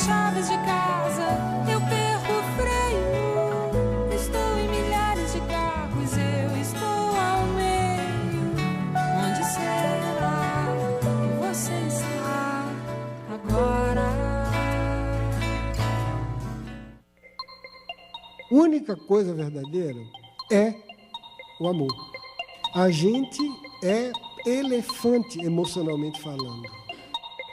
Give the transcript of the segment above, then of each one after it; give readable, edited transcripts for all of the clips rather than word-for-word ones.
chaves de casa, eu perco o freio. Estou em milhares de carros, eu estou ao meio. Onde será que você está agora? A única coisa verdadeira é o amor. A gente é elefante emocionalmente falando.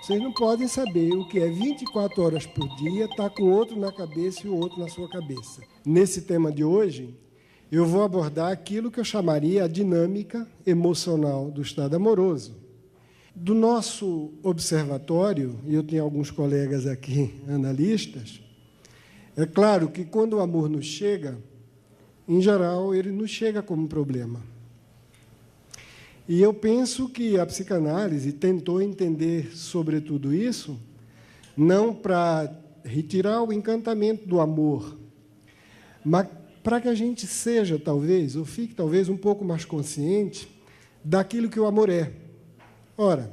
Vocês não podem saber o que é 24 horas por dia estar com o outro na cabeça e o outro na sua cabeça. Nesse tema de hoje, eu vou abordar aquilo que eu chamaria a dinâmica emocional do estado amoroso. Do nosso observatório, e eu tenho alguns colegas aqui analistas, é claro que quando o amor nos chega, em geral, ele nos chega como problema. E eu penso que a psicanálise tentou entender sobre tudo isso, não para retirar o encantamento do amor, mas para que a gente seja, talvez, ou fique talvez um pouco mais consciente daquilo que o amor é. Ora,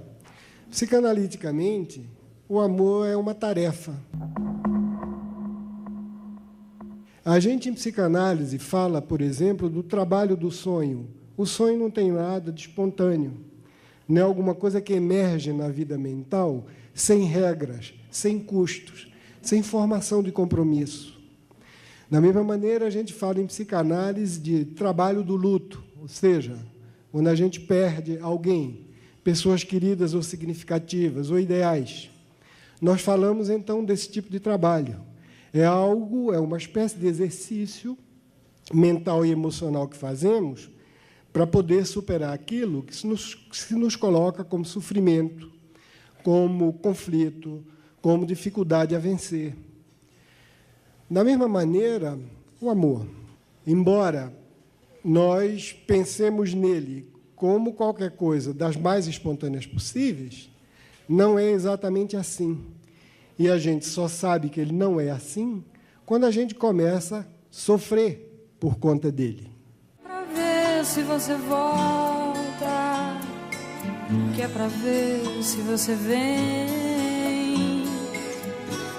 psicanaliticamente, o amor é uma tarefa. A gente, em psicanálise, fala, por exemplo, do trabalho do sonho. O sonho não tem nada de espontâneo. Não é alguma coisa que emerge na vida mental sem regras, sem custos, sem formação de compromisso. Da mesma maneira, a gente fala em psicanálise de trabalho do luto, ou seja, quando a gente perde alguém, pessoas queridas ou significativas, ou ideais. Nós falamos, então, desse tipo de trabalho. É uma espécie de exercício mental e emocional que fazemos para poder superar aquilo que se nos coloca como sofrimento, como conflito, como dificuldade a vencer. Da mesma maneira, o amor. Embora nós pensemos nele como qualquer coisa das mais espontâneas possíveis, não é exatamente assim. E a gente só sabe que ele não é assim quando a gente começa a sofrer por conta dele. Pra ver se você volta, que é pra ver se você vem,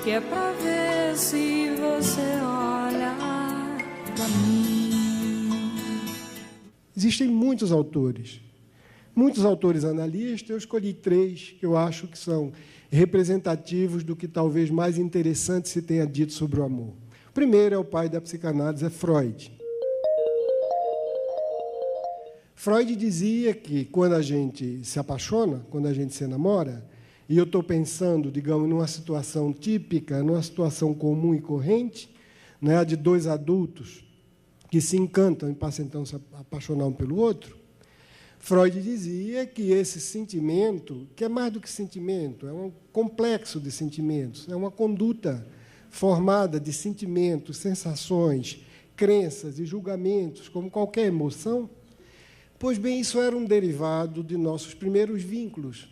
que é pra ver se você olha pra mim. Existem muitos autores analistas, eu escolhi 3 que eu acho que são representativos do que talvez mais interessante se tenha dito sobre o amor. O primeiro é o pai da psicanálise, é Freud. Freud dizia que quando a gente se apaixona, quando a gente se namora, e eu estou pensando, digamos, numa situação típica, numa situação comum e corrente, né, de 2 adultos que se encantam e passam então a se apaixonar um pelo outro, Freud dizia que esse sentimento, que é mais do que sentimento, é um complexo de sentimentos, é uma conduta formada de sentimentos, sensações, crenças e julgamentos, como qualquer emoção. Pois bem, isso era um derivado de nossos primeiros vínculos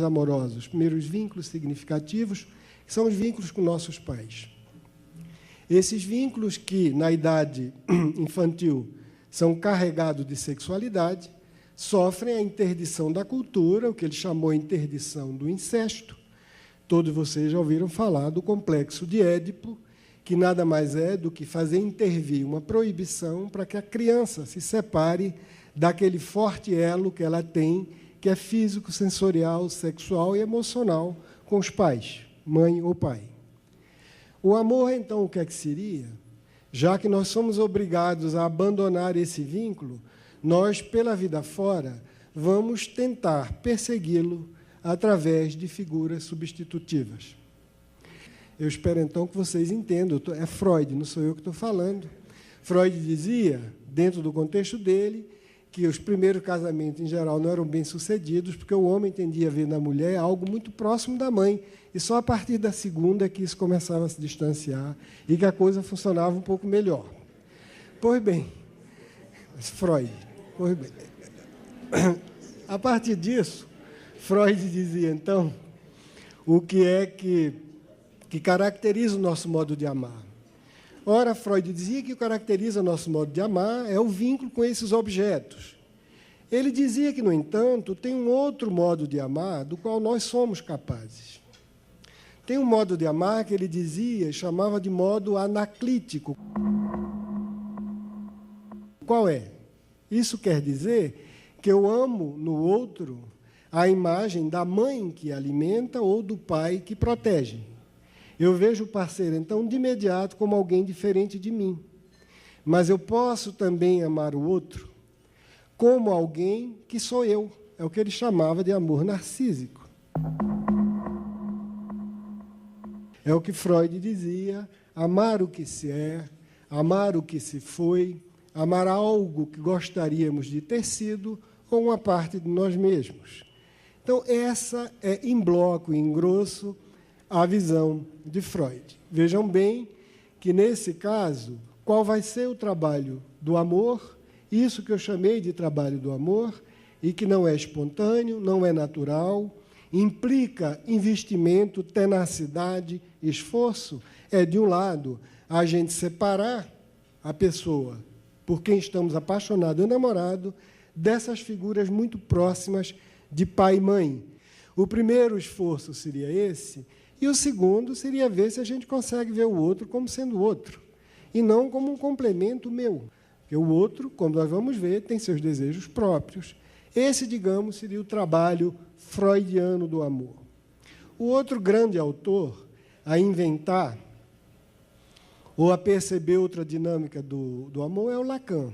amorosos, primeiros vínculos significativos, que são os vínculos com nossos pais. Esses vínculos que, na idade infantil, são carregados de sexualidade, sofrem a interdição da cultura, o que ele chamou de interdição do incesto. Todos vocês já ouviram falar do complexo de Édipo, que nada mais é do que fazer intervir uma proibição para que a criança se separe daquele forte elo que ela tem, que é físico, sensorial, sexual e emocional com os pais, mãe ou pai. O amor, então, o que é que seria? Já que nós somos obrigados a abandonar esse vínculo, nós, pela vida fora, vamos tentar persegui-lo através de figuras substitutivas. Eu espero, então, que vocês entendam. É Freud, não sou eu que estou falando. Freud dizia, dentro do contexto dele, que os primeiros casamentos, em geral, não eram bem-sucedidos, porque o homem tendia a ver na mulher algo muito próximo da mãe, e só a partir da segunda que isso começava a se distanciar e que a coisa funcionava um pouco melhor. Pois bem, Freud. Pois bem. A partir disso, Freud dizia, então, o que é que caracteriza o nosso modo de amar. Ora, Freud dizia que o que caracteriza o nosso modo de amar é o vínculo com esses objetos. Ele dizia que, no entanto, tem um outro modo de amar do qual nós somos capazes. Tem um modo de amar que ele dizia, chamava de modo anaclítico. Qual é? Isso quer dizer que eu amo no outro a imagem da mãe que alimenta ou do pai que protege. Eu vejo o parceiro, então, de imediato como alguém diferente de mim. Mas eu posso também amar o outro como alguém que sou eu. É o que ele chamava de amor narcísico. É o que Freud dizia, amar o que se é, amar o que se foi, amar algo que gostaríamos de ter sido ou uma parte de nós mesmos. Então, essa é, em bloco, em grosso, a visão de Freud. Vejam bem que, nesse caso, qual vai ser o trabalho do amor? Isso que eu chamei de trabalho do amor, e que não é espontâneo, não é natural, implica investimento, tenacidade, esforço. É, de um lado, a gente separar a pessoa por quem estamos apaixonados ou namorados dessas figuras muito próximas de pai e mãe. O primeiro esforço seria esse, e o segundo seria ver se a gente consegue ver o outro como sendo outro, e não como um complemento meu. Porque o outro, como nós vamos ver, tem seus desejos próprios. Esse, digamos, seria o trabalho freudiano do amor. O outro grande autor a inventar ou a perceber outra dinâmica do amor é o Lacan.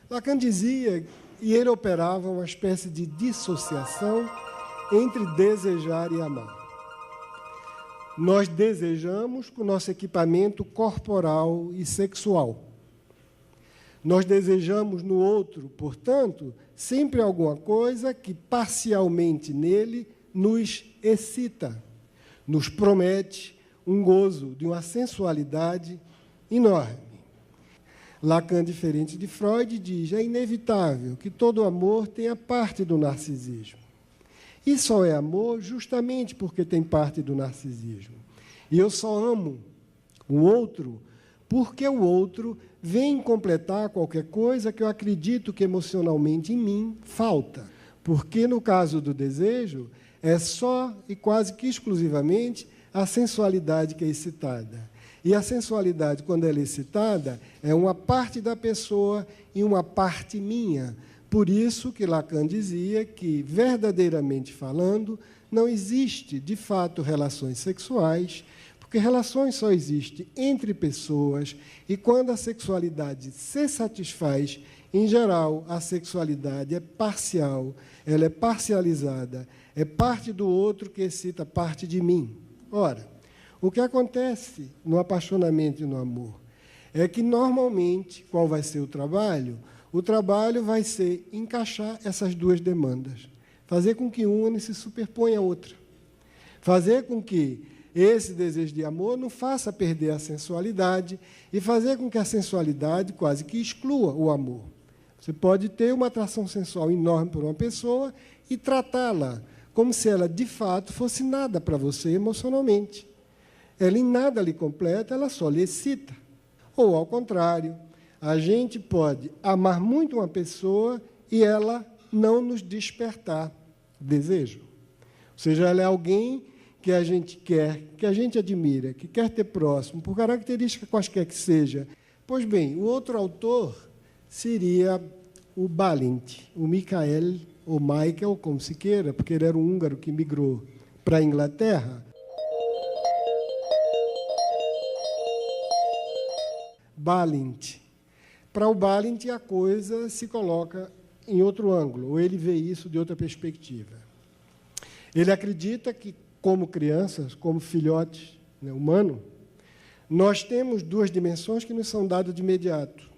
Lacan dizia, e ele operava uma espécie de dissociação entre desejar e amar. Nós desejamos com o nosso equipamento corporal e sexual. Nós desejamos no outro, portanto, sempre alguma coisa que parcialmente nele nos excita, nos promete um gozo de uma sensualidade enorme. Lacan, diferente de Freud, diz: é inevitável que todo amor tenha parte do narcisismo. E só é amor justamente porque tem parte do narcisismo. E eu só amo o outro porque o outro vem completar qualquer coisa que eu acredito que emocionalmente em mim falta. Porque, no caso do desejo, é só e quase que exclusivamente a sensualidade que é excitada. E a sensualidade, quando ela é excitada, é uma parte da pessoa e uma parte minha. Por isso que Lacan dizia que, verdadeiramente falando, não existe, de fato, relações sexuais, porque relações só existem entre pessoas, e quando a sexualidade se satisfaz, em geral, a sexualidade é parcial, ela é parcializada, é parte do outro que excita parte de mim. Ora, o que acontece no apaixonamento e no amor é que, normalmente, qual vai ser o trabalho? O trabalho vai ser encaixar essas duas demandas, fazer com que uma se superponha à outra, fazer com que esse desejo de amor não faça perder a sensualidade e fazer com que a sensualidade quase que exclua o amor. Você pode ter uma atração sensual enorme por uma pessoa e tratá-la como se ela, de fato, fosse nada para você emocionalmente. Ela em nada lhe completa, ela só lhe excita. Ou, ao contrário, a gente pode amar muito uma pessoa e ela não nos despertar desejo. Ou seja, ela é alguém que a gente quer, que a gente admira, que quer ter próximo, por característica quaisquer que seja. Pois bem, o outro autor seria o Balint, o Michael, ou Michael, como se queira, porque ele era um húngaro que migrou para a Inglaterra. Balint. Para o Balint, a coisa se coloca em outro ângulo, ou ele vê isso de outra perspectiva. Ele acredita que, como crianças, como filhotes, né, humano, nós temos duas dimensões que nos são dadas de imediato.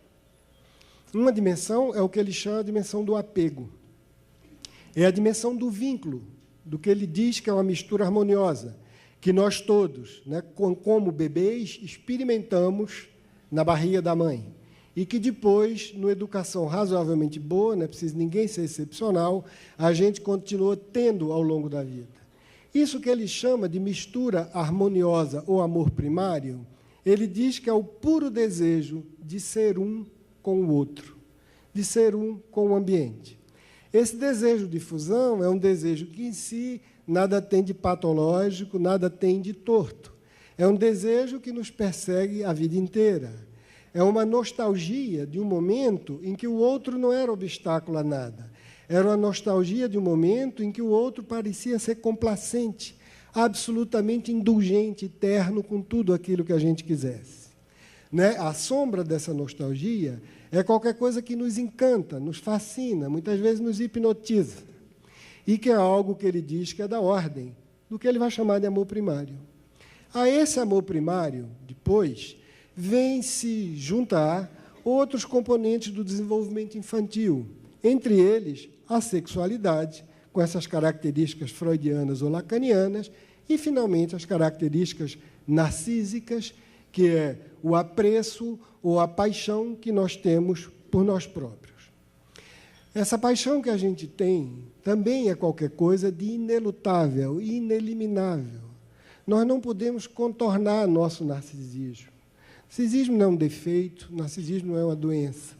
Uma dimensão é o que ele chama de dimensão do apego. É a dimensão do vínculo, do que ele diz que é uma mistura harmoniosa, que nós todos, né, como bebês, experimentamos na barriga da mãe. E que depois, numa educação razoavelmente boa, não é preciso ninguém ser excepcional, a gente continua tendo ao longo da vida. Isso que ele chama de mistura harmoniosa ou amor primário, ele diz que é o puro desejo de ser um com o outro, de ser um com o ambiente. Esse desejo de fusão é um desejo que, em si, nada tem de patológico, nada tem de torto. É um desejo que nos persegue a vida inteira. É uma nostalgia de um momento em que o outro não era obstáculo a nada. Era uma nostalgia de um momento em que o outro parecia ser complacente, absolutamente indulgente, terno com tudo aquilo que a gente quisesse. Né? A sombra dessa nostalgia é qualquer coisa que nos encanta, nos fascina, muitas vezes nos hipnotiza. E que é algo que ele diz que é da ordem do que ele vai chamar de amor primário. A esse amor primário, depois, vem se juntar outros componentes do desenvolvimento infantil, entre eles a sexualidade, com essas características freudianas ou lacanianas, e, finalmente, as características narcísicas, que é o apreço ou a paixão que nós temos por nós próprios. Essa paixão que a gente tem também é qualquer coisa de inelutável, ineliminável. Nós não podemos contornar nosso narcisismo. Narcisismo não é um defeito, narcisismo não é uma doença.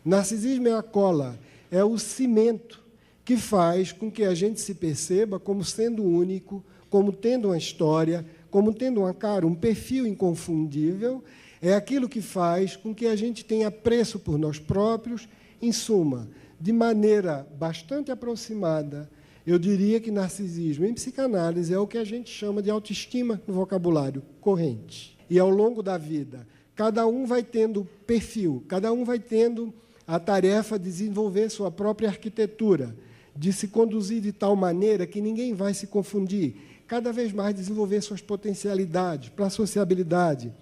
Narcisismo é a cola, é o cimento que faz com que a gente se perceba como sendo único, como tendo uma história, como tendo uma cara, um perfil inconfundível. É aquilo que faz com que a gente tenha apreço por nós próprios. Em suma, de maneira bastante aproximada, eu diria que narcisismo em psicanálise é o que a gente chama de autoestima no vocabulário corrente. E, ao longo da vida, cada um vai tendo perfil, cada um vai tendo a tarefa de desenvolver sua própria arquitetura, de se conduzir de tal maneira que ninguém vai se confundir, cada vez mais desenvolver suas potencialidades para a sociabilidade,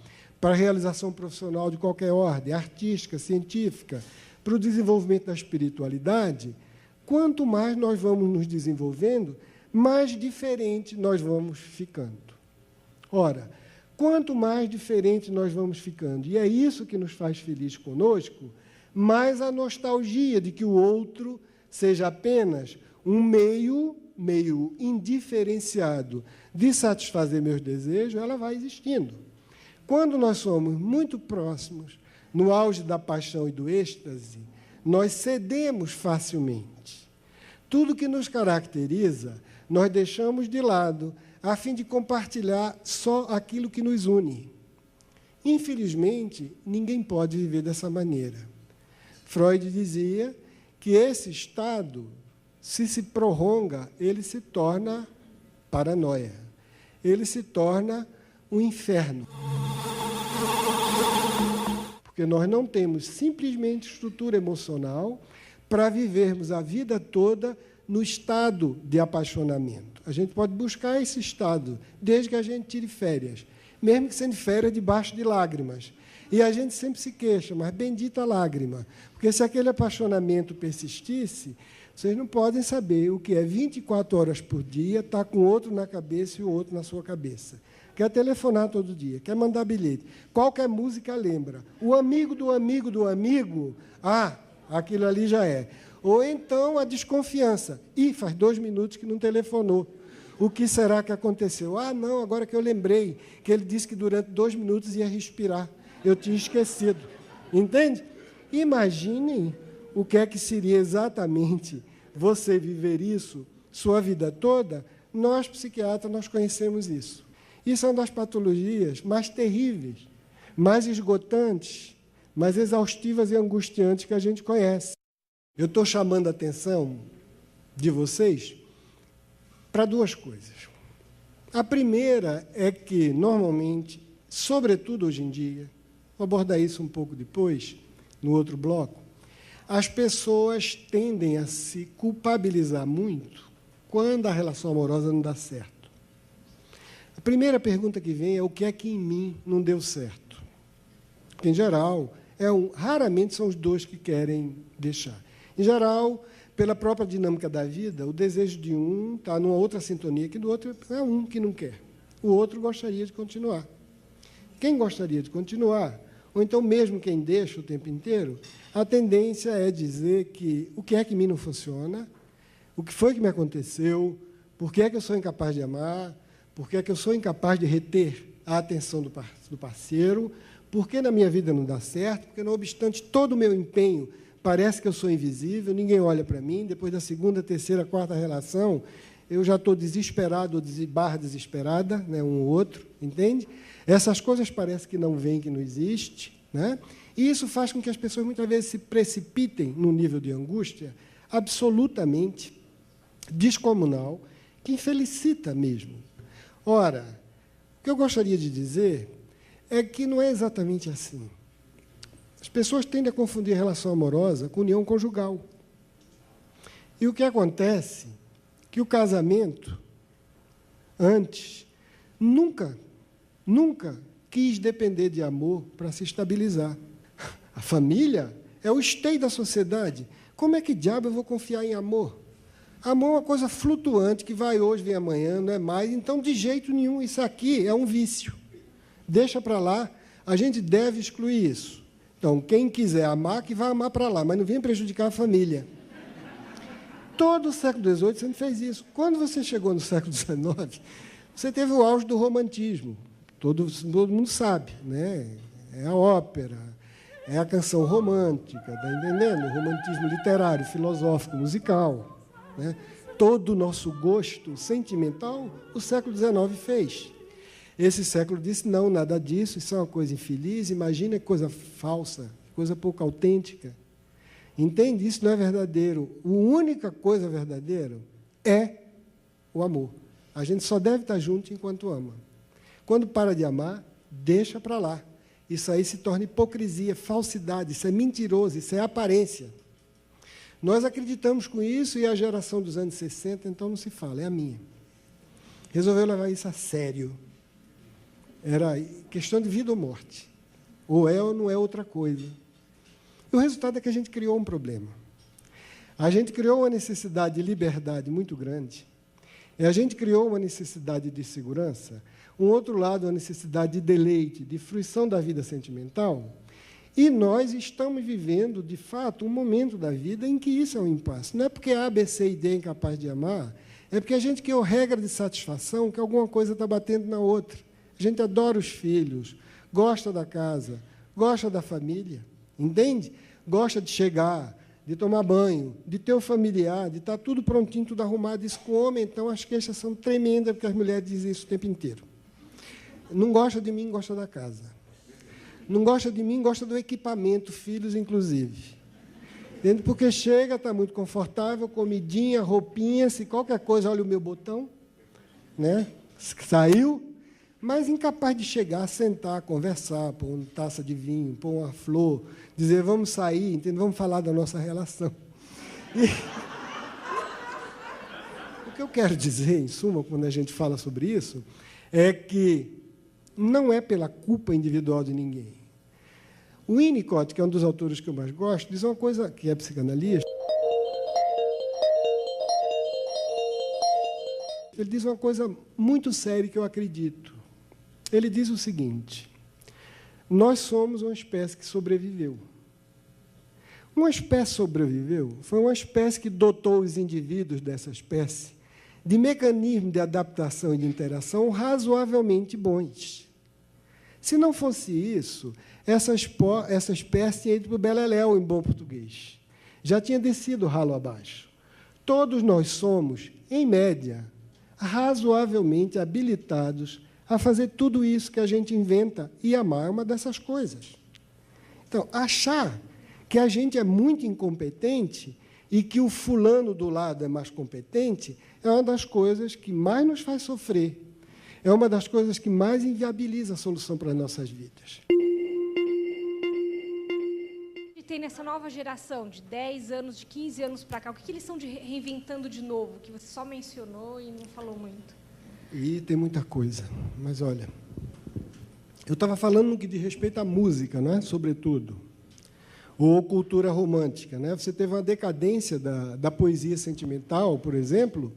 para a realização profissional de qualquer ordem, artística, científica, para o desenvolvimento da espiritualidade. Quanto mais nós vamos nos desenvolvendo, mais diferente nós vamos ficando. Ora, quanto mais diferente nós vamos ficando, e é isso que nos faz feliz conosco, mais a nostalgia de que o outro seja apenas um meio indiferenciado de satisfazer meus desejos, ela vai existindo. Quando nós somos muito próximos, no auge da paixão e do êxtase, nós cedemos facilmente. Tudo que nos caracteriza, nós deixamos de lado, a fim de compartilhar só aquilo que nos une. Infelizmente, ninguém pode viver dessa maneira. Freud dizia que esse estado, se prolonga, ele se torna paranoia. Ele se torna um inferno. Porque nós não temos simplesmente estrutura emocional para vivermos a vida toda no estado de apaixonamento. A gente pode buscar esse estado desde que a gente tire férias, mesmo que sendo férias debaixo de lágrimas. E a gente sempre se queixa, mas bendita lágrima, porque se aquele apaixonamento persistisse, vocês não podem saber o que é 24 horas por dia, estar com outro na cabeça e o outro na sua cabeça. Quer telefonar todo dia, quer mandar bilhete. Qualquer música lembra. O amigo do amigo do amigo, aquilo ali já é. Ou então a desconfiança. Faz 2 minutos que não telefonou. O que será que aconteceu? Não, agora que eu lembrei, que ele disse que durante 2 minutos ia respirar. Eu tinha esquecido. Entende? Imaginem o que é que seria exatamente você viver isso sua vida toda. Nós, psiquiatras, nós conhecemos isso. Isso é uma das patologias mais terríveis, mais esgotantes, mais exaustivas e angustiantes que a gente conhece. Eu estou chamando a atenção de vocês para 2 coisas. A primeira é que, normalmente, sobretudo hoje em dia, vou abordar isso um pouco depois, no outro bloco, as pessoas tendem a se culpabilizar muito quando a relação amorosa não dá certo. A primeira pergunta que vem é o que é que em mim não deu certo. Porque, em geral, raramente são os 2 que querem deixar. Em geral, pela própria dinâmica da vida, o desejo de um está numa outra sintonia que do outro, é um que não quer. O outro gostaria de continuar. Quem gostaria de continuar, ou então mesmo quem deixa o tempo inteiro, a tendência é dizer que o que é que em mim não funciona, o que foi que me aconteceu, por que é que eu sou incapaz de amar, por que é que eu sou incapaz de reter a atenção do parceiro, por que na minha vida não dá certo, porque, não obstante todo o meu empenho parece que eu sou invisível, ninguém olha para mim, depois da segunda, terceira, quarta relação, eu já estou desesperado ou barra desesperada, né, um ou outro, entende? Essas coisas parecem que não vêm, que não existe, né? E isso faz com que as pessoas muitas vezes se precipitem num nível de angústia absolutamente descomunal, que infelicita mesmo. Ora, o que eu gostaria de dizer é que não é exatamente assim. As pessoas tendem a confundir relação amorosa com união conjugal. E o que acontece é que o casamento, antes, nunca quis depender de amor para se estabilizar. A família é o esteio da sociedade. Como é que diabo eu vou confiar em amor? Amor é uma coisa flutuante, que vai hoje, vem amanhã, não é mais. Então, de jeito nenhum, isso aqui é um vício. Deixa para lá, a gente deve excluir isso. Então, quem quiser amar, que vai amar para lá, mas não venha prejudicar a família. Todo o século XVIII sempre fez isso. Quando você chegou no século XIX, você teve o auge do romantismo. Todo mundo sabe, né? É a ópera, é a canção romântica, está entendendo? O romantismo literário, filosófico, musical. Né? Todo o nosso gosto sentimental, o século XIX fez. Esse século disse, não, nada disso, isso é uma coisa infeliz, imagina que coisa falsa, coisa pouco autêntica. Entende? Isso não é verdadeiro. A única coisa verdadeira é o amor. A gente só deve estar junto enquanto ama. Quando para de amar, deixa para lá. Isso aí se torna hipocrisia, falsidade, isso é mentiroso, isso é aparência. Nós acreditamos com isso e a geração dos anos 60, então não se fala, é a minha. Resolveu levar isso a sério. Era questão de vida ou morte. Ou é ou não é outra coisa. E o resultado é que a gente criou um problema. A gente criou uma necessidade de liberdade muito grande. E a gente criou uma necessidade de segurança. Um outro lado, a necessidade de deleite, de fruição da vida sentimental. E nós estamos vivendo, de fato, um momento da vida em que isso é um impasse. Não é porque A, B, C e D é incapaz de amar, é porque a gente criou regra de satisfação que alguma coisa está batendo na outra. A gente adora os filhos, gosta da casa, gosta da família, entende? Gosta de chegar, de tomar banho, de ter o familiar, de estar tudo prontinho, tudo arrumado. Isso com o homem, então, as queixas são tremendas, porque as mulheres dizem isso o tempo inteiro. Não gosta de mim, gosta da casa. Não gosta de mim, gosta do equipamento, filhos inclusive. Entende? Porque chega, está muito confortável, comidinha, roupinha, se qualquer coisa, olha o meu botão, né? Saiu, mas incapaz de chegar, sentar, conversar, pôr uma taça de vinho, pôr uma flor, dizer, vamos sair, entende? Vamos falar da nossa relação. E o que eu quero dizer, em suma, quando a gente fala sobre isso, é que não é pela culpa individual de ninguém. O Winnicott, que é um dos autores que eu mais gosto, diz uma coisa, que é psicanalista. Ele diz uma coisa muito séria que eu acredito. Ele diz o seguinte: nós somos uma espécie que sobreviveu. Uma espécie sobreviveu foi uma espécie que dotou os indivíduos dessa espécie de mecanismos de adaptação e de interação razoavelmente bons. Se não fosse isso, essa espécie tinha ido para o beleléu, em bom português. Já tinha descido ralo abaixo. Todos nós somos, em média, razoavelmente habilitados a fazer tudo isso que a gente inventa, e amar é uma dessas coisas. Então, achar que a gente é muito incompetente e que o fulano do lado é mais competente é uma das coisas que mais nos faz sofrer. É uma das coisas que mais inviabiliza a solução para as nossas vidas. E tem nessa nova geração, de 10 anos, de 15 anos para cá, o que eles estão reinventando de novo, que você só mencionou e não falou muito? E tem muita coisa, mas olha, eu estava falando no que diz respeito à música, né? Sobretudo, ou cultura romântica. Né? Você teve uma decadência da poesia sentimental, por exemplo.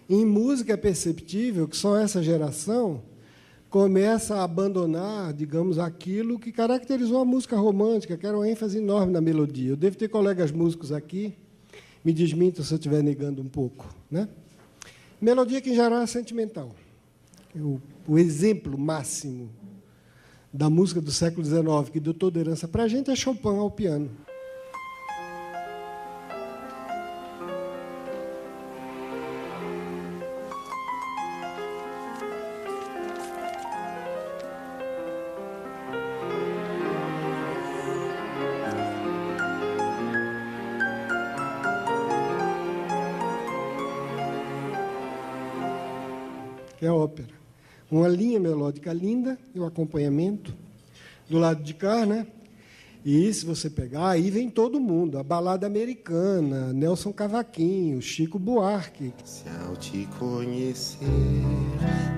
Em música é perceptível que só essa geração começa a abandonar, digamos, aquilo que caracterizou a música romântica, que era uma ênfase enorme na melodia. Eu devo ter colegas músicos aqui, me desmintam se eu estiver negando um pouco. Né? Melodia que, em geral, é sentimental. O exemplo máximo da música do século XIX, que deu toda herança para a gente, é Chopin ao piano. que é a ópera. Uma linha melódica linda e o acompanhamento do lado de cá, né? E se você pegar, aí vem todo mundo, a balada americana, Nelson Cavaquinho, Chico Buarque. Se ao te conhecer,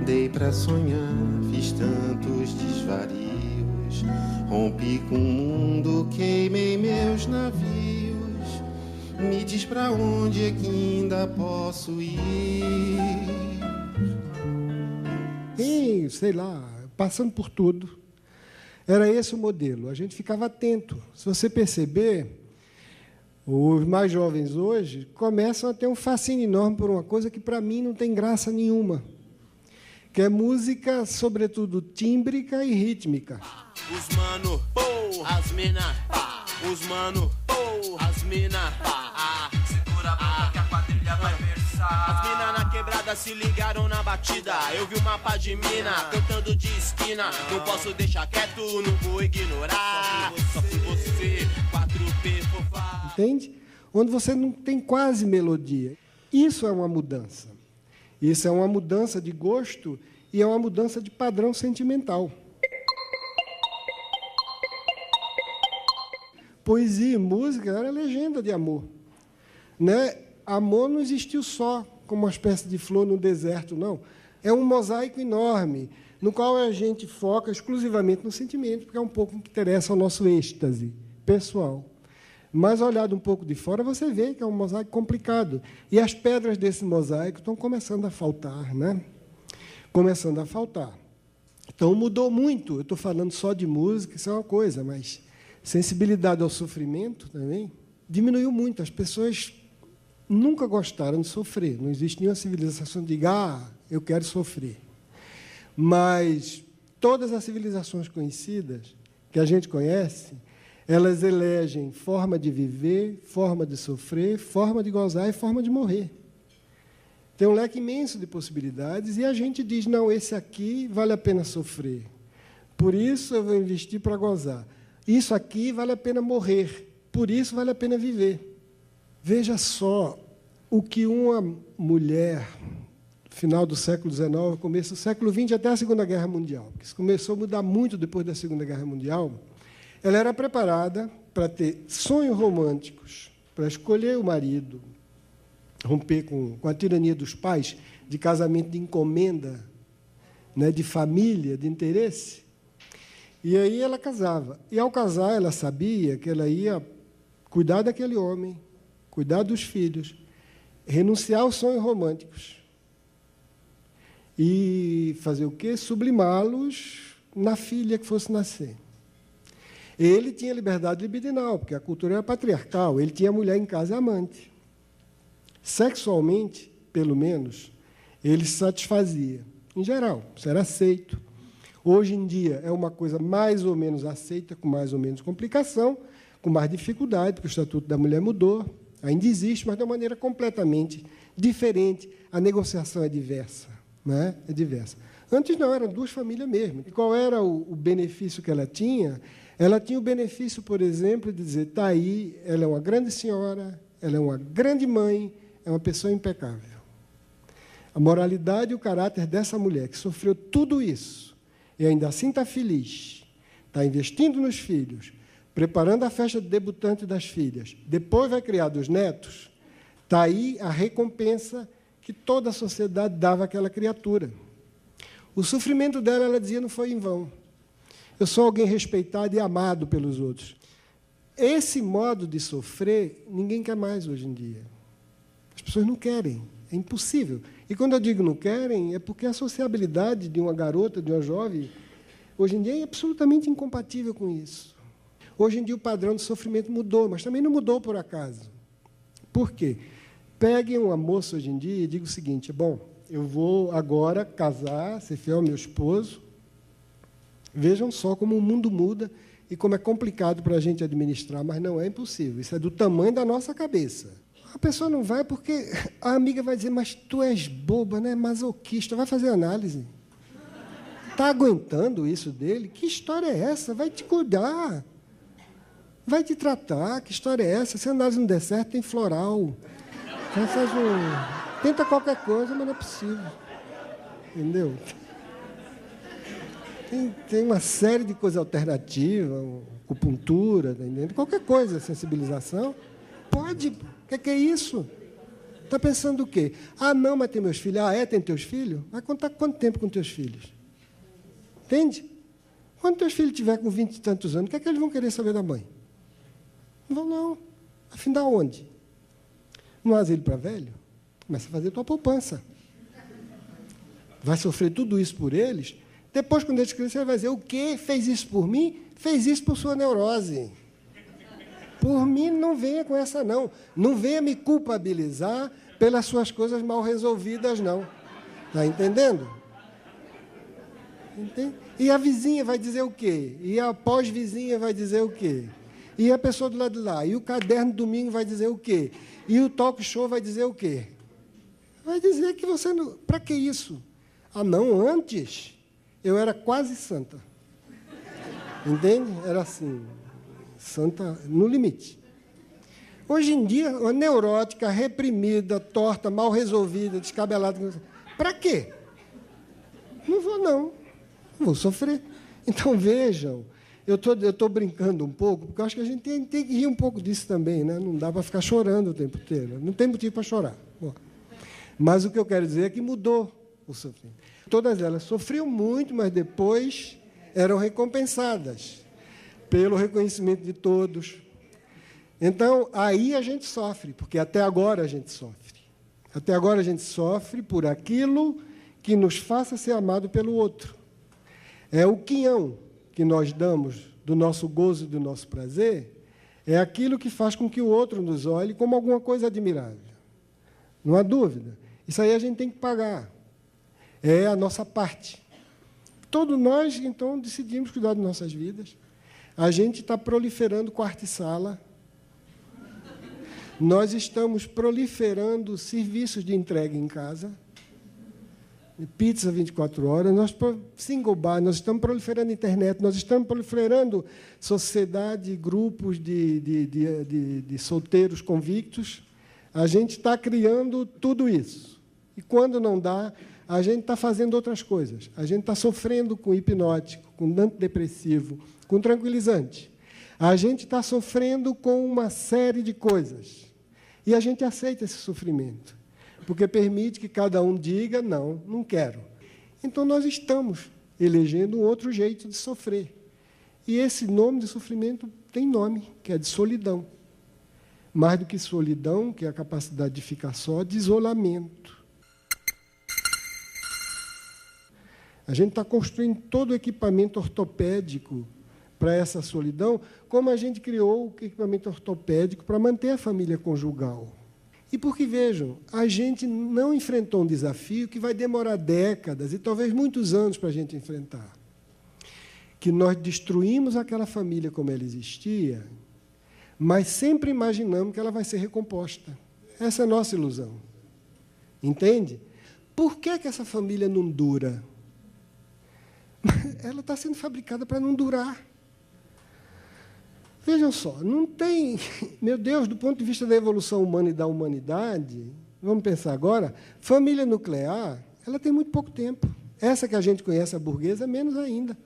dei pra sonhar, fiz tantos desvarios, rompi com o mundo, queimei meus navios. Me diz pra onde é que ainda posso ir? E, sei lá, passando por tudo. Era esse o modelo. A gente ficava atento. Se você perceber, os mais jovens hoje começam a ter um fascínio enorme por uma coisa que, para mim, não tem graça nenhuma, que é música, sobretudo, tímbrica e rítmica. Os mano, pô, as mina, pá. Os mano, pô, as mina, pá. Segura a boca que a quadrilha vai versar. As mina na quebrada se ligaram na batida. Eu vi um mapa de mina cantando de esquina. Não posso deixar quieto, não vou ignorar. Só se você, 4P, fofá. Entende? Onde você não tem quase melodia. Isso é uma mudança. Isso é uma mudança de gosto e é uma mudança de padrão sentimental. Poesia e música era legenda de amor, né? Amor não existiu só como uma espécie de flor no deserto, não. É um mosaico enorme, no qual a gente foca exclusivamente no sentimento, porque é um pouco que interessa ao nosso êxtase pessoal. Mas, olhado um pouco de fora, você vê que é um mosaico complicado. E as pedras desse mosaico estão começando a faltar, né? Começando a faltar. Então, mudou muito. Eu estou falando só de música, isso é uma coisa, mas sensibilidade ao sofrimento também diminuiu muito. As pessoas nunca gostaram de sofrer. Não existe nenhuma civilização que diga, eu quero sofrer. Mas todas as civilizações conhecidas, que a gente conhece, elas elegem forma de viver, forma de sofrer, forma de gozar e forma de morrer. Tem um leque imenso de possibilidades e a gente diz, não, esse aqui vale a pena sofrer. Por isso eu vou investir para gozar. Isso aqui vale a pena morrer. Por isso vale a pena viver. Veja só o que uma mulher, final do século XIX, começo do século XX, até a Segunda Guerra Mundial, porque isso começou a mudar muito depois da Segunda Guerra Mundial, ela era preparada para ter sonhos românticos, para escolher o marido, romper com a tirania dos pais, de casamento de encomenda, né, de família, de interesse. E aí ela casava. E, ao casar, ela sabia que ela ia cuidar daquele homem, cuidar dos filhos, renunciar aos sonhos românticos e fazer o quê? Sublimá-los na filha que fosse nascer. Ele tinha liberdade libidinal, porque a cultura era patriarcal. Ele tinha mulher em casa e amante. Sexualmente, pelo menos, ele se satisfazia. Em geral, isso era aceito. Hoje em dia é uma coisa mais ou menos aceita, com mais ou menos complicação, com mais dificuldade, porque o Estatuto da Mulher mudou, ainda existe, mas de uma maneira completamente diferente. A negociação é diversa, né? É diversa. Antes não, eram duas famílias mesmo. E qual era o benefício que ela tinha? Ela tinha o benefício, por exemplo, de dizer, está aí, ela é uma grande senhora, ela é uma grande mãe, é uma pessoa impecável. A moralidade e o caráter dessa mulher, que sofreu tudo isso, e ainda assim está feliz, está investindo nos filhos, preparando a festa de debutante das filhas, depois vai criar dos netos, está aí a recompensa que toda a sociedade dava àquela criatura. O sofrimento dela, ela dizia, não foi em vão. Eu sou alguém respeitado e amado pelos outros. Esse modo de sofrer, ninguém quer mais hoje em dia. As pessoas não querem, é impossível. E quando eu digo não querem, é porque a sociabilidade de uma garota, de uma jovem, hoje em dia é absolutamente incompatível com isso. Hoje em dia o padrão de sofrimento mudou, mas também não mudou por acaso. Por quê? Peguem uma moça hoje em dia e digam o seguinte, bom, eu vou agora casar, ser fiel ao meu esposo. Vejam só como o mundo muda e como é complicado para a gente administrar, mas não é impossível. Isso é do tamanho da nossa cabeça. A pessoa não vai porque a amiga vai dizer, mas tu és boba, né? Masoquista, vai fazer análise. Está aguentando isso dele? Que história é essa? Vai te cuidar. Vai te tratar. Que história é essa? Se a análise não der certo, tem floral. Tenta qualquer coisa, mas não é possível. entendeu? Tem uma série de coisas alternativas, acupuntura, tá entendendo? Qualquer coisa, sensibilização. Pode. O que é isso? Está pensando o quê? Ah, não, mas tem meus filhos. Ah, tem teus filhos? Vai contar quanto tempo com teus filhos? Entende? Quando teus filhos tiver com 20 e tantos anos, o que é que eles vão querer saber da mãe? Não vão, não. Afinal, onde? No asilo para velho? Começa a fazer tua poupança. Vai sofrer tudo isso por eles. Depois, quando eles crescerem, vai dizer, o quê? Fez isso por mim? Fez isso por sua neurose. Por mim, não venha com essa, não. Não venha me culpabilizar pelas suas coisas mal resolvidas, não. Está entendendo? Entende? E a vizinha vai dizer o quê? E a pós-vizinha vai dizer o quê? E a pessoa do lado de lá? E o caderno domingo vai dizer o quê? E o talk show vai dizer o quê? Vai dizer que você não... Para que isso? Ah, não, antes eu era quase santa. Entende? Era assim, santa no limite. Hoje em dia, uma neurótica, reprimida, torta, mal resolvida, descabelada. Para quê? Não vou, não. Vou sofrer. Então, vejam, eu estou brincando um pouco, porque eu acho que a gente tem que rir um pouco disso também, né? Não dá para ficar chorando o tempo inteiro. Não tem motivo para chorar. Bom, mas o que eu quero dizer é que mudou o sofrimento. Todas elas sofriam muito, mas depois eram recompensadas pelo reconhecimento de todos. Então, aí a gente sofre, porque até agora a gente sofre. Até agora a gente sofre por aquilo que nos faça ser amado pelo outro. É o quinhão que nós damos do nosso gozo e do nosso prazer, é aquilo que faz com que o outro nos olhe como alguma coisa admirável. Não há dúvida. Isso aí a gente tem que pagar. É a nossa parte. Todos nós, então, decidimos cuidar de nossas vidas. A gente está proliferando quarto e sala. Nós estamos proliferando serviços de entrega em casa. Pizza 24 horas, single bar, nós estamos proliferando internet, nós estamos proliferando sociedade, grupos de solteiros convictos. A gente está criando tudo isso. E, quando não dá, a gente está fazendo outras coisas. A gente está sofrendo com hipnótico, com antidepressivo, com tranquilizante. A gente está sofrendo com uma série de coisas. E a gente aceita esse sofrimento, porque permite que cada um diga, não, não quero. Então, nós estamos elegendo um outro jeito de sofrer. E esse nome de sofrimento tem nome, que é de solidão. Mais do que solidão, que é a capacidade de ficar só, de isolamento. A gente está construindo todo o equipamento ortopédico para essa solidão, como a gente criou o equipamento ortopédico para manter a família conjugal. E porque, vejam, a gente não enfrentou um desafio que vai demorar décadas e talvez muitos anos para a gente enfrentar. Que nós destruímos aquela família como ela existia, mas sempre imaginamos que ela vai ser recomposta. Essa é a nossa ilusão. Entende? Por que essa família não dura? Ela está sendo fabricada para não durar. Vejam só, não tem... Meu Deus, do ponto de vista da evolução humana e da humanidade, vamos pensar agora, família nuclear, ela tem muito pouco tempo. Essa que a gente conhece, a burguesa, menos ainda.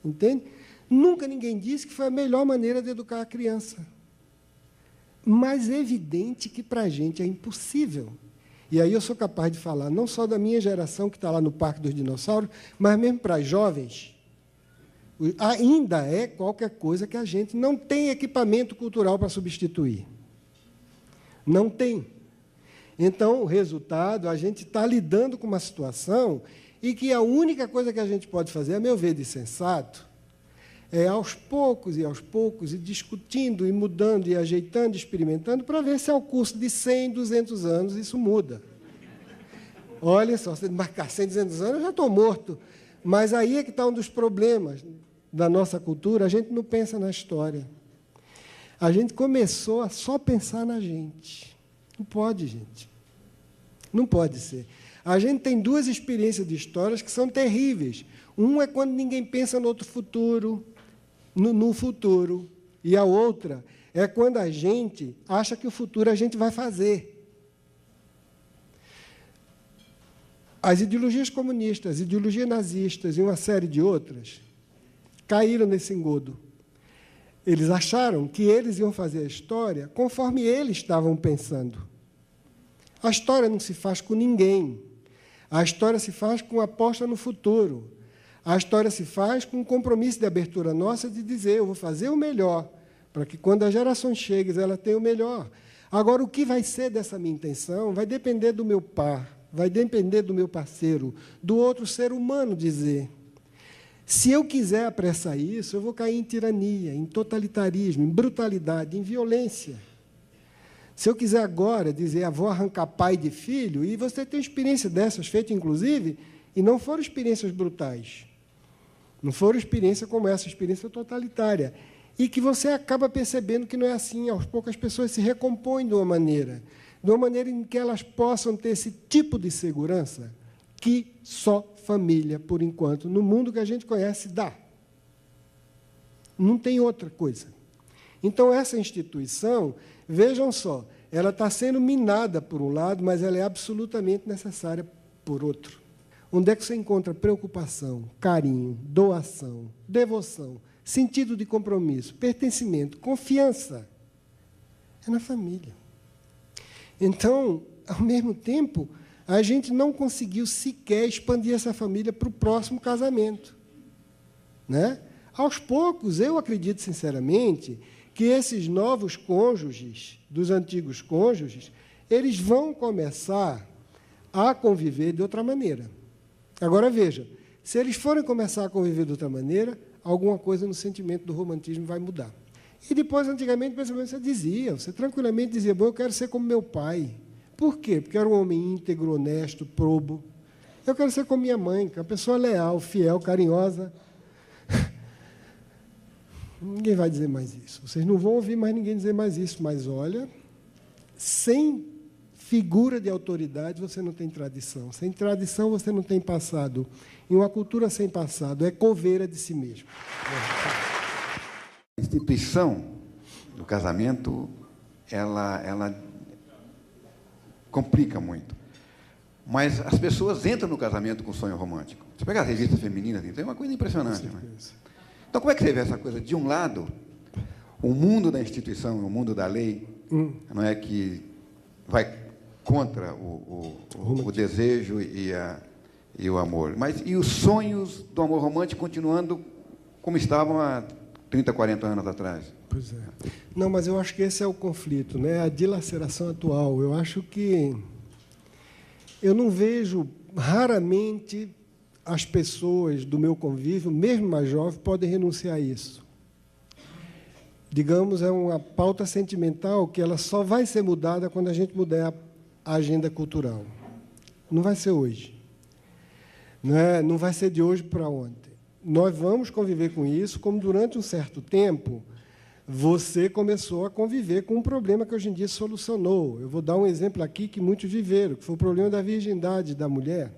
Entende? Nunca ninguém disse que foi a melhor maneira de educar a criança. Mas é evidente que, para a gente, é impossível. E aí eu sou capaz de falar, não só da minha geração, que está lá no Parque dos Dinossauros, mas mesmo para as jovens, ainda é qualquer coisa que a gente não tem equipamento cultural para substituir. Não tem. Então, o resultado, a gente está lidando com uma situação e que a única coisa que a gente pode fazer, a meu ver, de sensato, é aos poucos, e discutindo, e mudando, e ajeitando, experimentando, para ver se ao curso de 100, 200 anos isso muda. Olha só, se marcar 100, 200 anos, eu já estou morto. Mas aí é que está um dos problemas da nossa cultura, a gente não pensa na história. A gente começou a só pensar na gente. Não pode, gente. Não pode ser. A gente tem duas experiências de histórias que são terríveis. Um é quando ninguém pensa no outro futuro, no futuro. E a outra é quando a gente acha que o futuro a gente vai fazer. As ideologias comunistas, as ideologias nazistas e uma série de outras caíram nesse engodo. Eles acharam que eles iam fazer a história conforme eles estavam pensando. A história não se faz com ninguém. A história se faz com aposta no futuro. A história se faz com um compromisso de abertura nossa de dizer, eu vou fazer o melhor, para que, quando as gerações cheguem, ela tenha o melhor. Agora, o que vai ser dessa minha intenção vai depender do meu par, vai depender do meu parceiro, do outro ser humano dizer. Se eu quiser apressar isso, eu vou cair em tirania, em totalitarismo, em brutalidade, em violência. Se eu quiser agora dizer, vou arrancar pai de filho, e você tem experiência dessas, feitas, inclusive, e não foram experiências brutais. Não foram experiências como essa, experiência totalitária. E que você acaba percebendo que não é assim. Aos poucos, as pessoas se recompõem de uma maneira em que elas possam ter esse tipo de segurança que só família, por enquanto, no mundo que a gente conhece, dá. Não tem outra coisa. Então, essa instituição, vejam só, ela está sendo minada por um lado, mas ela é absolutamente necessária por outro. Onde é que você encontra preocupação, carinho, doação, devoção, sentido de compromisso, pertencimento, confiança? É na família. Então, ao mesmo tempo, a gente não conseguiu sequer expandir essa família para o próximo casamento, né? Aos poucos, eu acredito sinceramente que esses novos cônjuges, dos antigos cônjuges, eles vão começar a conviver de outra maneira. Agora, veja, se eles forem começar a conviver de outra maneira, alguma coisa no sentimento do romantismo vai mudar. E depois, antigamente, você tranquilamente dizia, bom, eu quero ser como meu pai. Por quê? Porque era um homem íntegro, honesto, probo. Eu quero ser como minha mãe, que é uma pessoa leal, fiel, carinhosa. Ninguém vai dizer mais isso. Vocês não vão ouvir mais ninguém dizer mais isso. Mas, olha, sem figura de autoridade, você não tem tradição. Sem tradição, você não tem passado. E uma cultura sem passado é coveira de si mesmo. A instituição do casamento, ela complica muito. Mas as pessoas entram no casamento com sonho romântico. Você pega as revistas femininas, tem uma coisa impressionante. Né? Então, como é que você vê essa coisa? De um lado, o mundo da instituição, o mundo da lei, não é que vai contra o desejo e o amor. Mas e os sonhos do amor romântico continuando como estavam há 30, 40 anos atrás? Pois é. Não, mas eu acho que esse é o conflito, né? A dilaceração atual. Eu acho que eu não vejo, raramente, as pessoas do meu convívio, mesmo mais jovens, podem renunciar a isso. Digamos, é uma pauta sentimental que ela só vai ser mudada quando a gente mudar a agenda cultural. Não vai ser hoje. Não vai ser de hoje para ontem. Nós vamos conviver com isso, como durante um certo tempo você começou a conviver com um problema que hoje em dia solucionou. Eu vou dar um exemplo aqui que muitos viveram, que foi o problema da virgindade da mulher,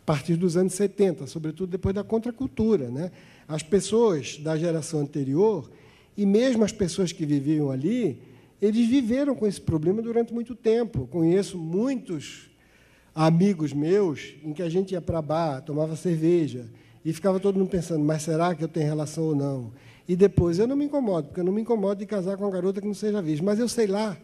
a partir dos anos 70, sobretudo depois da contracultura, né? As pessoas da geração anterior, e mesmo as pessoas que viviam ali, eles viveram com esse problema durante muito tempo. Conheço muitos amigos meus em que a gente ia para bar, tomava cerveja, e ficava todo mundo pensando, mas será que eu tenho relação ou não? E depois, eu não me incomodo, porque eu não me incomodo de casar com uma garota que não seja virgem, mas eu sei lá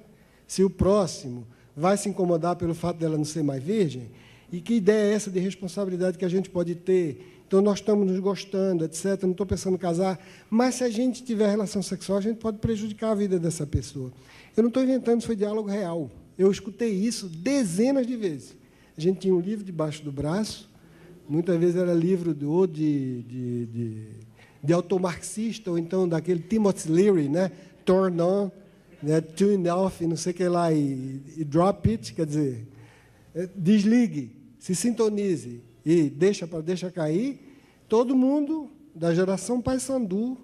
se o próximo vai se incomodar pelo fato dela não ser mais virgem, e que ideia é essa de responsabilidade que a gente pode ter? Então, nós estamos nos gostando, etc., não estou pensando em casar, mas se a gente tiver relação sexual, a gente pode prejudicar a vida dessa pessoa. Eu não estou inventando, isso foi diálogo real. Eu escutei isso dezenas de vezes. A gente tinha um livro debaixo do braço, muitas vezes era livro de autor marxista, ou então daquele Timothy Leary, né? Turn on, né? Tune off, não sei o que lá, e drop it, quer dizer, desligue, se sintonize e deixa cair. Todo mundo da geração Paysandu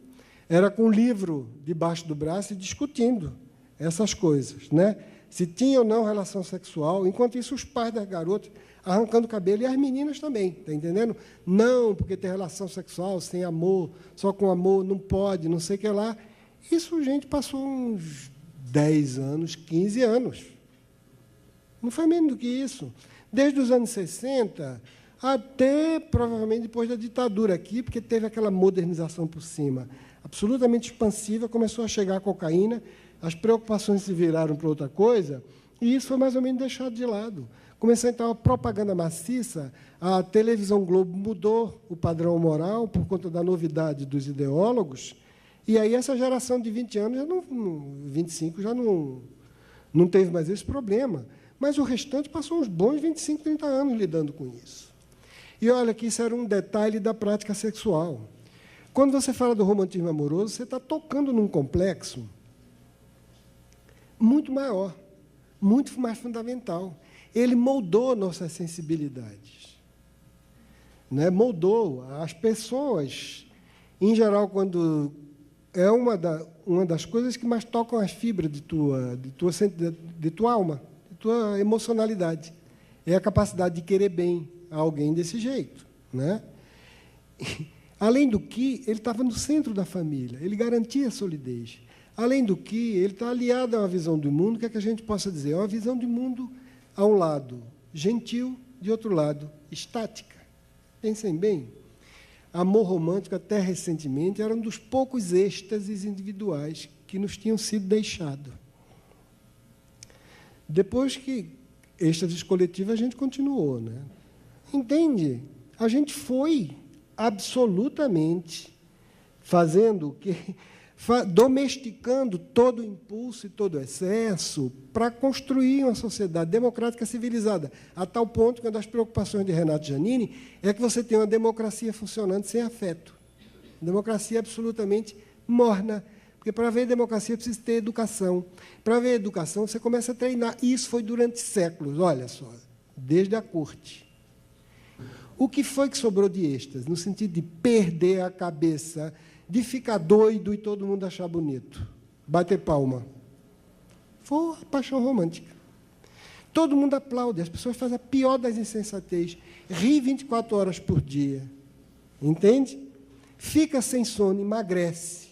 era com um livro debaixo do braço e discutindo essas coisas, né? Se tinha ou não relação sexual, enquanto isso os pais das garotas arrancando o cabelo, e as meninas também, está entendendo? Não, porque tem relação sexual, sem amor, só com amor, não pode, não sei o que lá. Isso, gente, passou uns 10 anos, 15 anos. Não foi menos do que isso. desde os anos 60 até, provavelmente, depois da ditadura aqui, porque teve aquela modernização por cima, absolutamente expansiva, começou a chegar a cocaína, as preocupações se viraram para outra coisa, e isso foi mais ou menos deixado de lado. Começou, então, a propaganda maciça, a televisão Globo mudou o padrão moral por conta da novidade dos ideólogos, e aí essa geração de 20 anos, 25, já não teve mais esse problema. Mas o restante passou uns bons 25, 30 anos lidando com isso. E olha que isso era um detalhe da prática sexual. Quando você fala do romantismo amoroso, você está tocando num complexo muito maior, muito mais fundamental. Ele moldou nossas sensibilidades. Né? Moldou. As pessoas, em geral, quando... É uma das coisas que mais tocam as fibras de tua alma, de tua emocionalidade. É a capacidade de querer bem a alguém desse jeito. Né? Além do que, ele estava no centro da família, ele garantia a solidez. Além do que, ele está aliado a uma visão do mundo, que é que a gente possa dizer? É uma visão de mundo, a um lado, gentil, de outro lado, estática. Pensem bem. Amor romântico, até recentemente, era um dos poucos êxtases individuais que nos tinham sido deixados. Depois que êxtases coletivos, a gente continuou. Né? Entende? A gente foi absolutamente fazendo domesticando todo o impulso e todo o excesso para construir uma sociedade democrática civilizada, a tal ponto que uma das preocupações de Renato Giannini é que você tem uma democracia funcionando sem afeto. Democracia absolutamente morna, porque para haver democracia precisa ter educação. Para haver educação, você começa a treinar. E isso foi durante séculos, olha só, desde a corte. O que foi que sobrou de êxtase? No sentido de perder a cabeça, de ficar doido e todo mundo achar bonito, bater palma. Foi a paixão romântica. Todo mundo aplaude, as pessoas fazem a pior das insensatez, ri 24 horas por dia, entende? Fica sem sono, emagrece,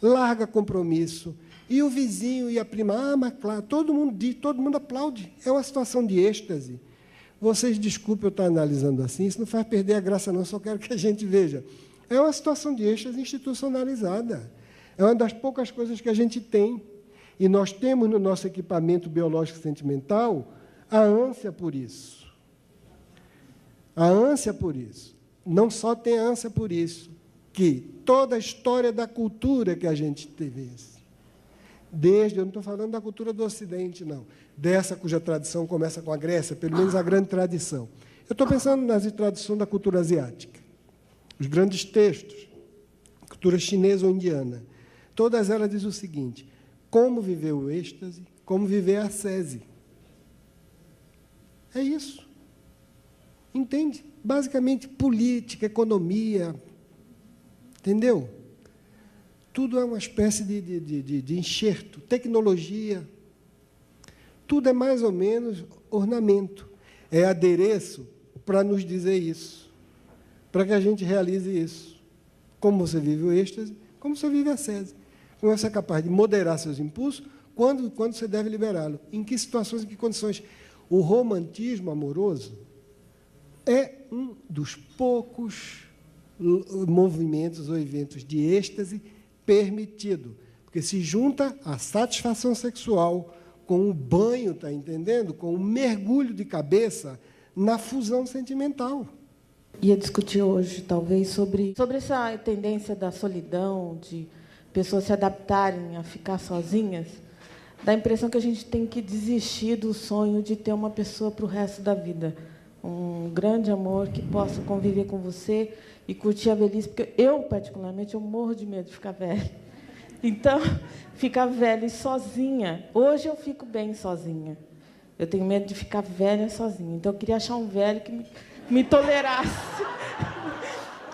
larga compromisso, e o vizinho e a prima, mas claro, todo mundo aplaude, é uma situação de êxtase. Vocês desculpem eu estar analisando assim, isso não faz perder a graça não, só quero que a gente veja. É uma situação de êxtase institucionalizada. É uma das poucas coisas que a gente tem. E nós temos no nosso equipamento biológico sentimental a ânsia por isso. A ânsia por isso. Não só tem a ânsia por isso, que toda a história da cultura que a gente teve, eu não estou falando da cultura do Ocidente, não, dessa cuja tradição começa com a Grécia, pelo menos a grande tradição. Eu estou pensando na tradição da cultura asiática. Os grandes textos, cultura chinesa ou indiana, todas elas dizem o seguinte: como viver o êxtase, como viver a ascese. É isso. Entende? Basicamente, política, economia, entendeu? Tudo é uma espécie de enxerto, tecnologia. Tudo é mais ou menos ornamento. É adereço para nos dizer isso, para que a gente realize isso. Como você vive o êxtase, como você vive a ascese. Como você é capaz de moderar seus impulsos, quando você deve liberá-lo. Em que situações, em que condições. O romantismo amoroso é um dos poucos movimentos ou eventos de êxtase permitido, porque se junta a satisfação sexual com o banho, está entendendo? Com o mergulho de cabeça na fusão sentimental. Ia discutir hoje, talvez, sobre essa tendência da solidão, de pessoas se adaptarem a ficar sozinhas. Dá a impressão que a gente tem que desistir do sonho de ter uma pessoa para o resto da vida. Um grande amor que possa conviver com você e curtir a velhice. Porque eu, particularmente, eu morro de medo de ficar velha. Então, ficar velha e sozinha. Hoje eu fico bem sozinha. Eu tenho medo de ficar velha sozinha. Então, eu queria achar um velho que me tolerasse,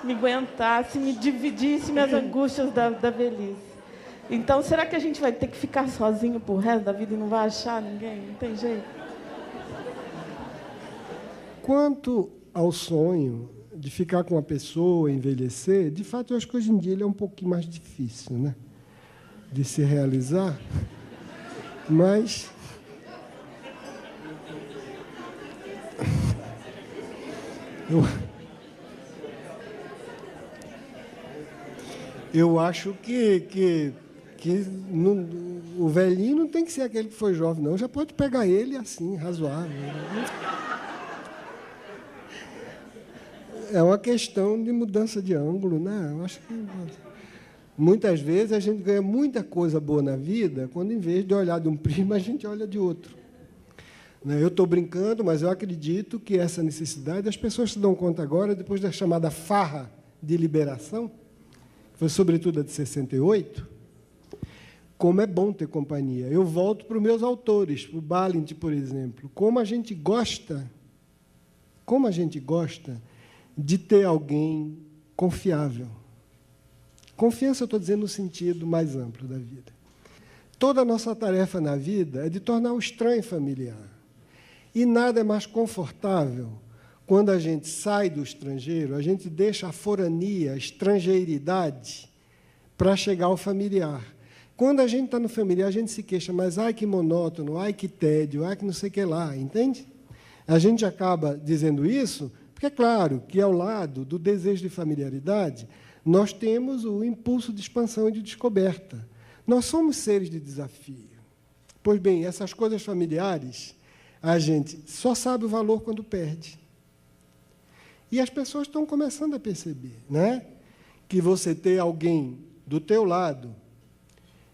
me aguentasse, me dividisse minhas angústias da velhice. Então, será que a gente vai ter que ficar sozinho pro resto da vida e não vai achar ninguém? Não tem jeito. Quanto ao sonho de ficar com uma pessoa, envelhecer, de fato, eu acho que hoje em dia ele é um pouquinho mais difícil, né, de se realizar, mas Eu acho que o velhinho não tem que ser aquele que foi jovem, não. Já pode pegar ele assim, razoável. É uma questão de mudança de ângulo, né? Eu acho que muitas vezes a gente ganha muita coisa boa na vida quando, em vez de olhar de um prisma, a gente olha de outro. Eu estou brincando, mas eu acredito que essa necessidade, as pessoas se dão conta agora, depois da chamada farra de liberação, que foi sobretudo a de 68, como é bom ter companhia. Eu volto para os meus autores, para o Balint, por exemplo. Como a gente gosta de ter alguém confiável. Confiança, eu estou dizendo no sentido mais amplo da vida. Toda a nossa tarefa na vida é de tornar o estranho familiar. E nada é mais confortável quando a gente sai do estrangeiro, a gente deixa a forania, a estrangeiridade, para chegar ao familiar. Quando a gente está no familiar, a gente se queixa, mas ai que monótono, ai que tédio, ai que não sei o que lá, entende? A gente acaba dizendo isso, porque é claro que, ao lado do desejo de familiaridade, nós temos o impulso de expansão e de descoberta. Nós somos seres de desafio. Pois bem, essas coisas familiares, a gente só sabe o valor quando perde. E as pessoas estão começando a perceber, né? Que você ter alguém do teu lado,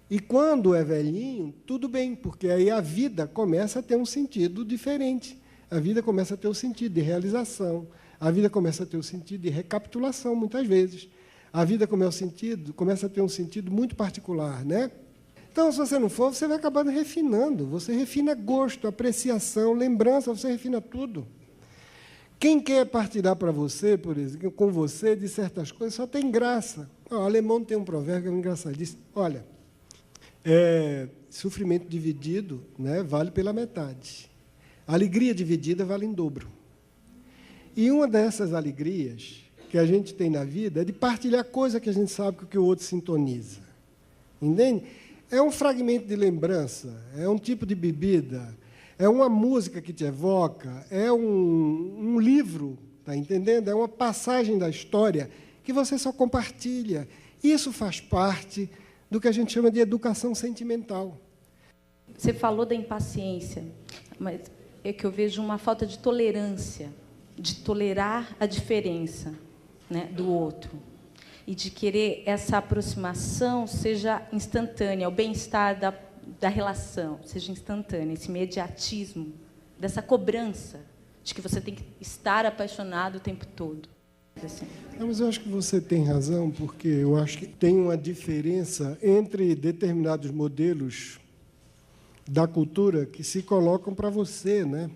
e quando é velhinho, tudo bem, porque aí a vida começa a ter um sentido diferente. A vida começa a ter um sentido de realização, a vida começa a ter um sentido de recapitulação, muitas vezes. A vida começa a ter um sentido muito particular, né? Então, se você não for, você vai acabar refinando. Você refina gosto, apreciação, lembrança, você refina tudo. Quem quer partilhar para você, por exemplo, com você, de certas coisas, só tem graça. O alemão tem um provérbio que é engraçadíssimo. Olha, sofrimento dividido, né, vale pela metade. Alegria dividida vale em dobro. E uma dessas alegrias que a gente tem na vida é de partilhar coisa que a gente sabe que o outro sintoniza. Entende? É um fragmento de lembrança, é um tipo de bebida, é uma música que te evoca, é um livro, está entendendo? É uma passagem da história que você só compartilha. Isso faz parte do que a gente chama de educação sentimental. Você falou da impaciência, mas é que eu vejo uma falta de tolerância, de tolerar a diferença, né, do outro. E de querer essa aproximação seja instantânea, o bem-estar da relação seja instantânea, esse imediatismo, dessa cobrança de que você tem que estar apaixonado o tempo todo. Assim. Mas eu acho que você tem razão, porque eu acho que tem uma diferença entre determinados modelos da cultura que se colocam para você, né?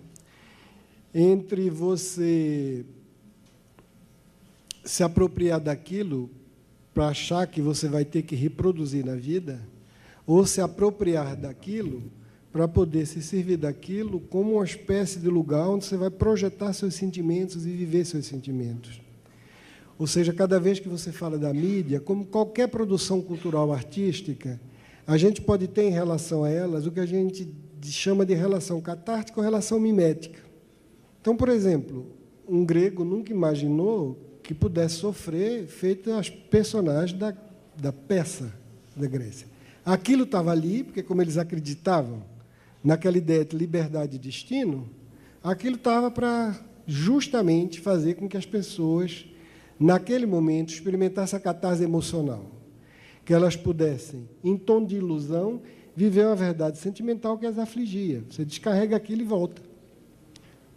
Entre você se apropriar daquilo para achar que você vai ter que reproduzir na vida, ou se apropriar daquilo para poder se servir daquilo como uma espécie de lugar onde você vai projetar seus sentimentos e viver seus sentimentos. Ou seja, cada vez que você fala da mídia, como qualquer produção cultural artística, a gente pode ter em relação a elas o que a gente chama de relação catártica ou relação mimética. Então, por exemplo, um grego nunca imaginou que pudesse sofrer feito as personagens da peça da Grécia. Aquilo estava ali, porque, como eles acreditavam naquela ideia de liberdade de destino, aquilo estava para justamente fazer com que as pessoas, naquele momento, experimentassem a catarse emocional, que elas pudessem, em tom de ilusão, viver uma verdade sentimental que as afligia. Você descarrega aquilo e volta.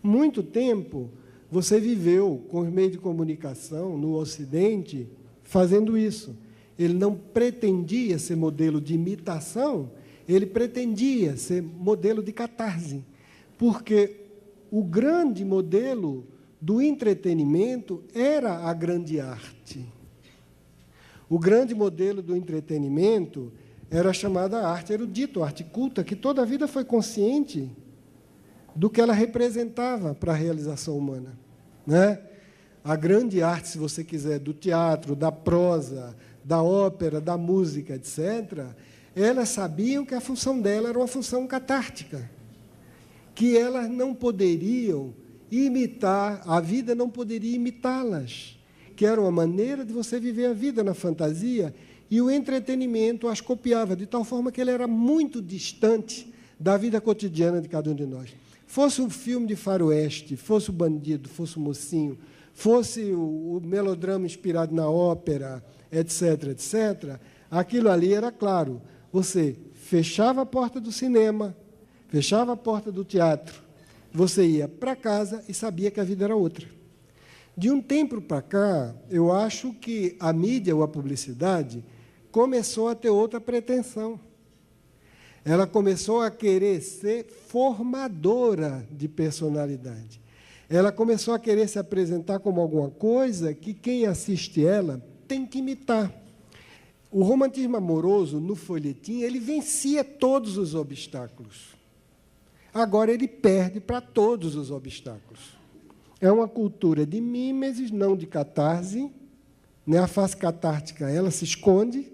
Muito tempo você viveu com os meios de comunicação no Ocidente fazendo isso. Ele não pretendia ser modelo de imitação, ele pretendia ser modelo de catarse, porque o grande modelo do entretenimento era a grande arte. O grande modelo do entretenimento era a chamada arte erudita, a arte culta, que toda a vida foi consciente do que ela representava para a realização humana, né? A grande arte, se você quiser, do teatro, da prosa, da ópera, da música, etc., elas sabiam que a função dela era uma função catártica, que elas não poderiam imitar, a vida não poderia imitá-las, que era uma maneira de você viver a vida na fantasia, e o entretenimento as copiava, de tal forma que ele era muito distante da vida cotidiana de cada um de nós. Fosse um filme de faroeste, fosse o bandido, fosse o mocinho, fosse o melodrama inspirado na ópera, etc., etc., aquilo ali era claro. Você fechava a porta do cinema, fechava a porta do teatro, você ia para casa e sabia que a vida era outra. De um tempo para cá, eu acho que a mídia ou a publicidade começou a ter outra pretensão. Ela começou a querer ser formadora de personalidade. Ela começou a querer se apresentar como alguma coisa que quem assiste ela tem que imitar. O romantismo amoroso, no folhetim, ele vencia todos os obstáculos. Agora ele perde para todos os obstáculos. É uma cultura de mimesis, não de catarse. Né? A face catártica, ela se esconde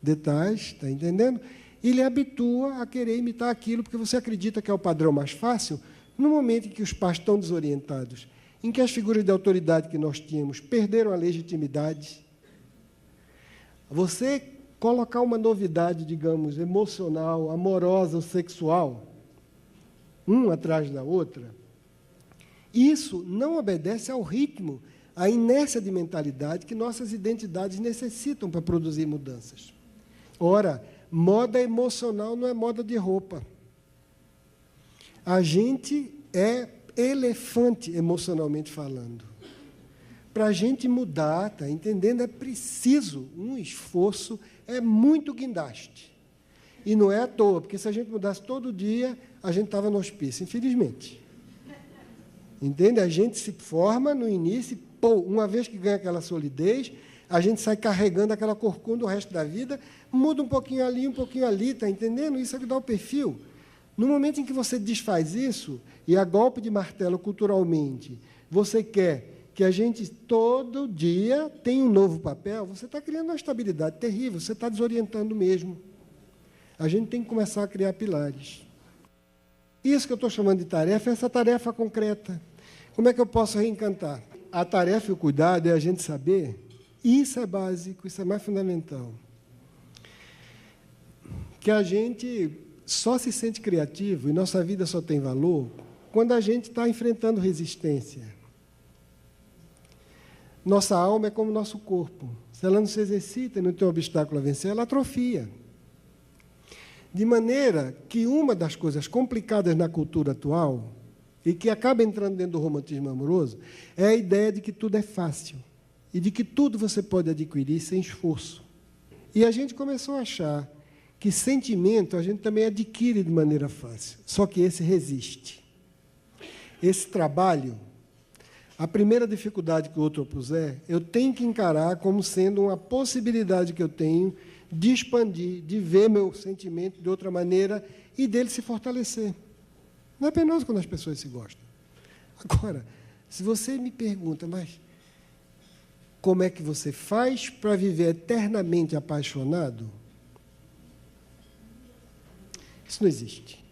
detalhes, está entendendo? E lhe habitua a querer imitar aquilo, porque você acredita que é o padrão mais fácil, no momento em que os pais estão desorientados, em que as figuras de autoridade que nós tínhamos perderam a legitimidade. Você colocar uma novidade, digamos, emocional, amorosa ou sexual, uma atrás da outra, isso não obedece ao ritmo, à inércia de mentalidade que nossas identidades necessitam para produzir mudanças. Ora, moda emocional não é moda de roupa. A gente é elefante emocionalmente falando. Para a gente mudar, tá entendendo? É preciso um esforço, é muito guindaste. E não é à toa, porque se a gente mudasse todo dia, a gente estava no hospício, infelizmente. Entende? A gente se forma no início, pô, uma vez que ganha aquela solidez, a gente sai carregando aquela corcunda o resto da vida, muda um pouquinho ali, está entendendo? Isso é que dá o perfil. No momento em que você desfaz isso, e a golpe de martelo culturalmente, você quer que a gente todo dia tenha um novo papel, você está criando uma estabilidade terrível, você está desorientando mesmo. A gente tem que começar a criar pilares. Isso que eu estou chamando de tarefa é essa tarefa concreta. Como é que eu posso reencantar? A tarefa e o cuidado é a gente saber, isso é básico, isso é mais fundamental, que a gente só se sente criativo e nossa vida só tem valor quando a gente está enfrentando resistência. Nossa alma é como nosso corpo. Se ela não se exercita e não tem um obstáculo a vencer, ela atrofia. De maneira que uma das coisas complicadas na cultura atual, e que acaba entrando dentro do romantismo amoroso, é a ideia de que tudo é fácil, e de que tudo você pode adquirir sem esforço. E a gente começou a achar que sentimento a gente também adquire de maneira fácil, só que esse resiste. Esse trabalho, a primeira dificuldade que o outro opuser, eu tenho que encarar como sendo uma possibilidade que eu tenho de expandir, de ver meu sentimento de outra maneira e dele se fortalecer. Não é penoso quando as pessoas se gostam. Agora, se você me pergunta, mas como é que você faz para viver eternamente apaixonado? Isso não existe.